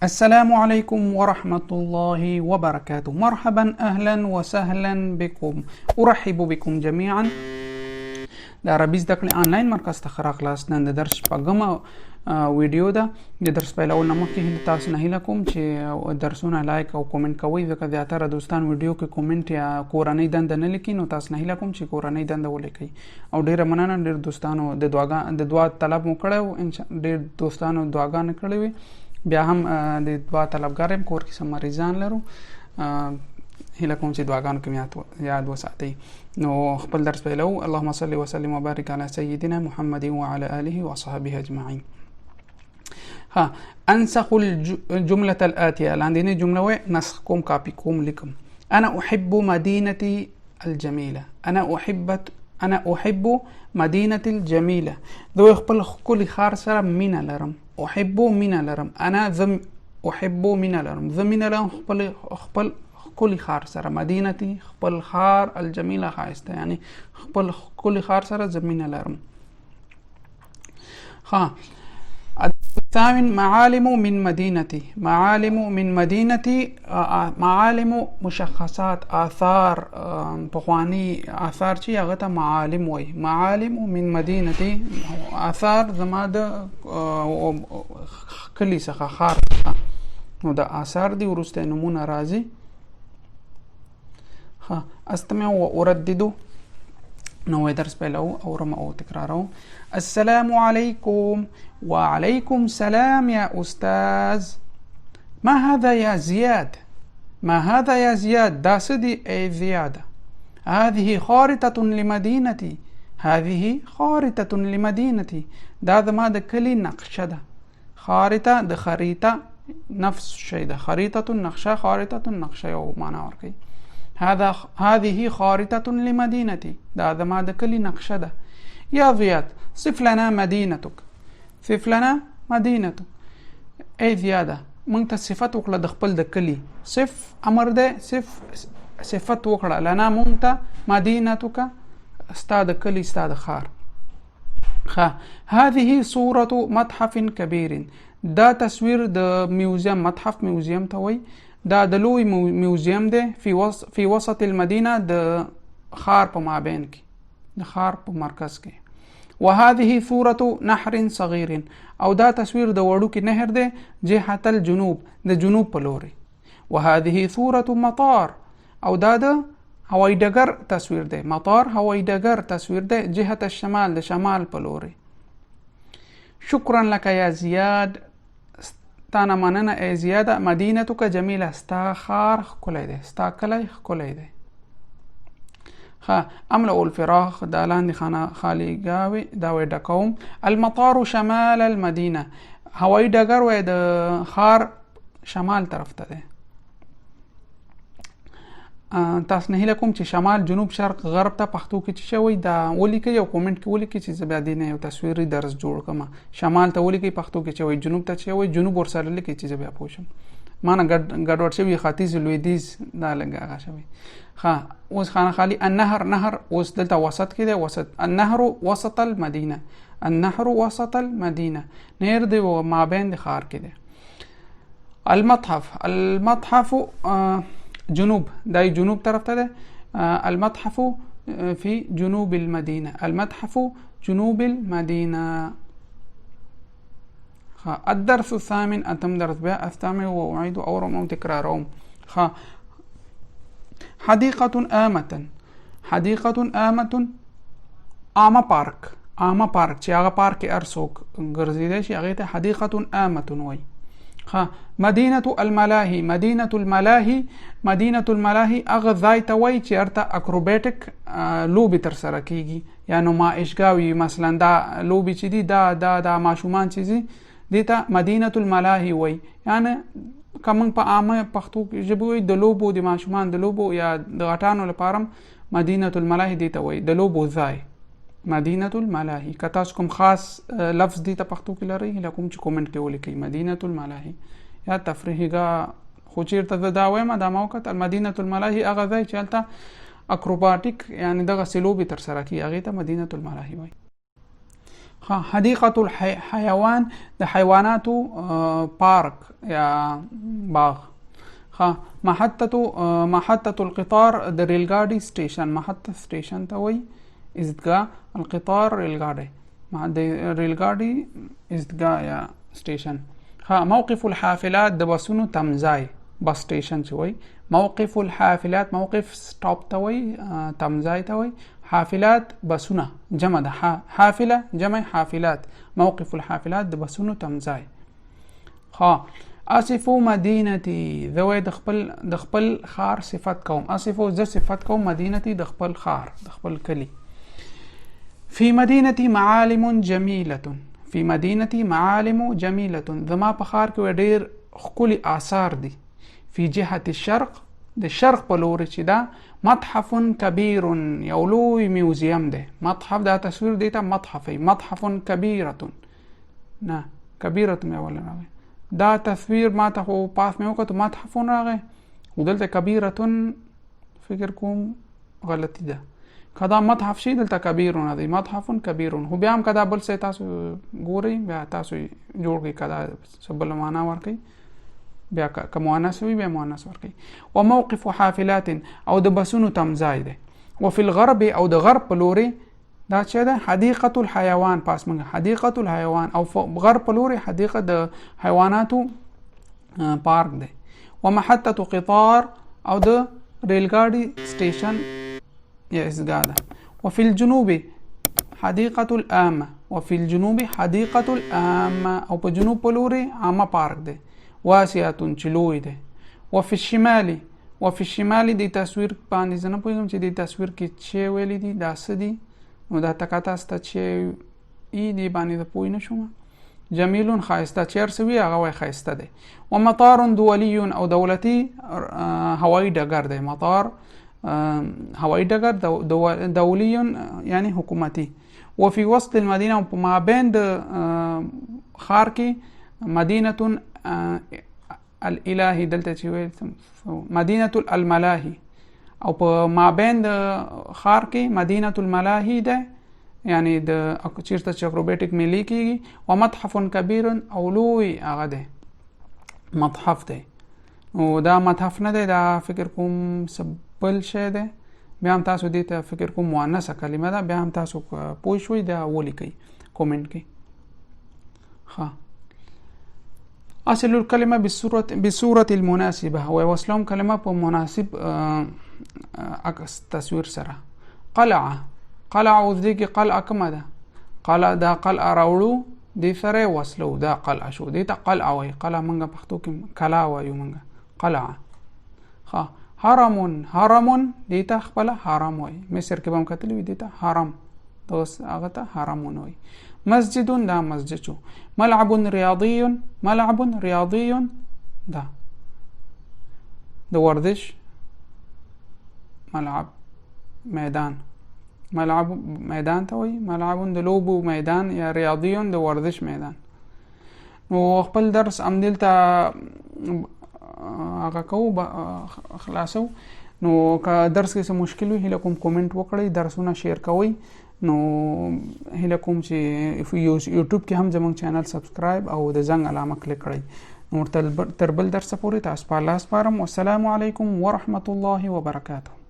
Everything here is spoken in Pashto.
السلام عليكم ورحمة الله وبركاته. مرحبا أهلا وسهلا بكم. أرحب بكم جميعا. د عربي زده کړې آنلاین مرکز ته راغلاست. نن د درس شپږمه ویډیو ده. د درس پیلولو نه مخکې تاسو نه هیله کوم چې درسونه لایک او کومنټ کوئ، ځکه زیاتره دوستان ویډیو کې کومنټ یا کورنۍ دنده نه لیکي، نو تاسو نه هیله کوم چې کورنۍ دنده ولیکئ. او ډیره مننه، ډیر دوستانو د دعا طلب مو کړی، ډیر دوستانو دعاګانې کړې وي. بیا هم د دعا طلبګار یم، کور کې سم مریضان لرو، هیله کوم چې دعاګانو کې یاد وساتئ. نو خپل درس پیلو. اللهم صل وسلم وبارك على سيدنا محمد وعلى آله وصحبه أجمعين. انسخ الجملة الآتية. لاندینی جمله و نسخ کوم، کاپی کوم، لیکم. انا احب مدينتي الجميلة. انا احب مدينة الجميلة. ذو خپل خپل خار سره مینه لرم. احب مینه لرم. انا ذم احب مینه لرم. ذم مینه لرم خپل خپل خار سره. مدینتی خپل خار، الجمیله خایسته، یعنی خپل خپل خار سره زمینه لرم. الثامن معالم من مدينتي. معالم من مدينتي، معالم مشخصات، آثار، پخوانی آثار چی هغه ته معالم وای. معالم من مدينتي، آثار زما د کلی څخه، خار څخه. نو د آثار دی ورسته نمونه راځي. استمع واردد. نو درس پیلو اورم او تکرارو. السلام عليكم. وعليكم السلام يا أستاذ. ما هذا يا زياد؟ ما هذا يا زياد؟ دا سدي أي زيادة. هذه خارطة لمدينتي. هذه خارطة لمدينتي. دا ما د کلی نقشه ده. خارطة د خريطة نفس شيء ده. خريطة نقشه، خارطة نقشه یو معنا ورکي. هذه خارطة لمدينتي. دا ما د کلی نقشه ده. يا زياد صف لنا مدينتك. صف لنا مدينتك. اي زياده مونږ ته صفت وکړه د خپل د کلی. صف امر ده، صفت وکړه لنا مونږ ته مدينتك، ستا د کلی، ستا د خار. هذه صورة متحف كبير. دا تصویر د میوزیم، متحف میوزیم ته وای. دا د لوی میوزیم ده في وسط المدینه، د خار په مابین کې، د خار په مرکز کې. وهذه صورة نهر صغير. او دا تصویر د وړوکي نهر ده، جهة الجنوب، د جنوب په لوري. وهذه صورة مطار. او دا د هوایي ډګر تصویر ده. مطار هوایي ډګر تصویر ده، جهة الشمال، د شمال په لوري. شكرا لك يا زياد. تانا مننه ای زیاده. مدینتک جمیله. ستا خار ښکلی دی، ستا کلی ښکلی دی. املأ الفراغ. دا لاندې خالی ګاوي دا وی ډکوم. المطار شمال المدینه. هوایي ډګر وی د خار شمال طرف ته دی. تاسو نه هیله کوم چې شمال، جنوب، شرق، غرب ته پښتو کې چې شوی دا ولیکئ او کومنټ کې ولیکئ چې زه بیا دې نه یو تصویري درس جوړ کړم. شمال ته ولیکئ پښتو کې چې وای، جنوب ته چې وای جنوب ورسره لیکئ چې زه بیا پوه شم. مانه ګډوډ شوی ختیځ لویدیځ دا لږ هغه شوی. اوس خانه خالی. النهر، نهر اوس دلته وسط کې دی. وسط. النهر وسط المدینه. النهر وسط المدینه. نهر دی مابین د خار کې دی. المتحف. المتحف جنوب، دای جنوب طرف ته ده. المتحف في جنوب المدينة. المتحف جنوب المدينة. الدرس الثامن. أتم درس بها. أستمع وأعيد أورم أو تكرارهم. حديقة آمة. حديقة آمة. آمة بارك. آمة بارك چې هغه پارک ارسوک ګرځیدای شي، هغه ته حديقة آمة وای. مدینة الملاهی. مدینة الملاهی. مدینة الملاهی هغه ځای ته وایي چې هلته اکروبیټک لوبې ترسره کیږي، یا نمایشګاوې. مثلا دا لوبې چې دي دا ماشومان چې دي دې ته مدینة الملاهی وایي. یعنی که موږ په عامه پښتو ژبه وایي د لوبو، د ماشومان د لوبو یا د غټانو لپاره مدینة الملاهی دې ته وایي، د لوبو ځای. مدینة الملاهی. که تاسو کوم خاص لفظ دې ته پښتو کې لرئ، هیله کوم چې کومنټ کې ولیکئ. مدینة الملاهی یا تفریحګاه. خو چېرته زه دا وایم دا ما وکتل. مدینة الملاهی هغه ځای چې هلته اکروباټیک یعنی دغسې لوبې ترسره کېږي، هغې ته مدینة الملاهی وایي. حديقة الحيوان د حيواناتو پارک یا باغ. محطة القطار د ریلګاډي سټیشن. محطة سټیشن ته وایي، ایستګاه. القطار ریلګاډي، د ریلګاډي ایستګاه یا سټیشن. موقف الحافلات د بسونو تمځای، بس سټیشن چې وایي. موقف الحافلات، موقف سټاپ ته وایي، تمځای ته وایي. حافلات بسونه، جمع ده. حافله جمع حافلات. موقف الحافلات د بسونو تمځای. اصفو مدینتی، زه وایي د خپل ښار صفت کوم. اصفو زه صفت کوم، مدینتی د خپل ښار، د خپل کلی. فی مدینتی معالم جمیلة، فی مدینتی معالم جمیلة، زما په ښار کې ډېر ښکلي آثار دي. فی جهة الشرق، د شرق په لوري چې ده، متحف کبیر، یو لوی میوزیم دی. متحف دا تصویر دی ته متحف ای. متحف کبیرة، نه کبیرة مې اول راغی، دا تصویر ما ته خو پاس مې وکړو متحف راغی، خو دلته کبیرة فکر کوم غلطي ده. که دا متحف شي دلته کبیرونه دی، متحف کبیرون. خو بیا هم که دا بل څه تاسو ګورئ بیا تاسو جوړ کړئ، که دا څه بله معنا ورکوي بیا که مؤنث وي بیا مؤنث ورکوي. و موقف حافلات، او د بسونو تمځای دی. و فی الغرب، او د غرب په لوري دا چې ده حدیقة الحیوان، پاس موږ حدیقة الحیوان، او غرب په لوري حدیقه د حیواناتو پارک دی. و محطة قطار، او د ریلګاډي سټیشن یا ایستګاه ده. وفي الجنوب حدیقة العامة، وفي الجنوب حدیقة العامة، او په جنوب په لوري عامه پارک دی. واسعة چې لوی دی. وفي الشمال، وفي الشمال دی تصویر باندې زه نه پوهېږم چې دی تصویر کې چې ویلي دي دا څه دي، نو دا تکه تاسو ته چې ای دی باندې زه پوه نه شوم. جمیلون ښایسته، چې هر څه وي هغه وایي ښایسته دی. و مطار دولی، او دولتي هوایي ډګر دی. مطار هوایي ډګر، دولی یعنی حکومتي. وفي وسط المدینه، او په مابین د ښار کې مدینة الالهی، دلته چې ویل مدینة الملاهی، او په مابین د ښار کې مدینة الملاهی ده، یعنی د چیرته چې اکروبیټک میلې کېږي. و متحف کبیر، او لوی هغه دی متحف دی. نو دا متحف نه دی، دا فکر کوم بل شی دی. بیا هم تاسو دې ته فکر کوم مؤنثه کلمه ده، بیا هم تاسو پوه شوئ دا ولیکئ کومنټ کې. اصل الکلمه بصورة المناسبه، ووصلهم کلمه په مناسب تصویر سره. قلعه، قلعه اوس دې کې قلعه کومه ده؟ قلعه، دا قلعه راوړو دې سره وصلو، دا قلعه شو. دې ته قلعه وایي. قلعه موږ پښتو کې کلا وایو موږ، قلعه. حرم، حرم دې ته خپله حرم وایي. مصر کې به هم کتلی وي دې ته حرم، اوس هغه ته حرمون وایي. مسجد، دا مسجد شو. ملعب ریاضی، ملعب ریاضی دا د ورزش ملعب، میدان. ملعب میدان ته وایي. ملعب د لوبو میدان، یا ریاضی د ورزش میدان. نو خپل درس همدلته هغه کوو، خلاصو. نو که درس کې څه مشکل وي هیله کوم کومنټ وکړئ، درسونه شیر کوئ. نو هیله کوم چې یوټیوب کې هم زموږ چینل سبسکرایب او د زنګ علامه کلیک کړئ. نور تر بل درسه پورې تاسو په الله سپارم. والسلام علیکم ورحمة الله وبرکاته.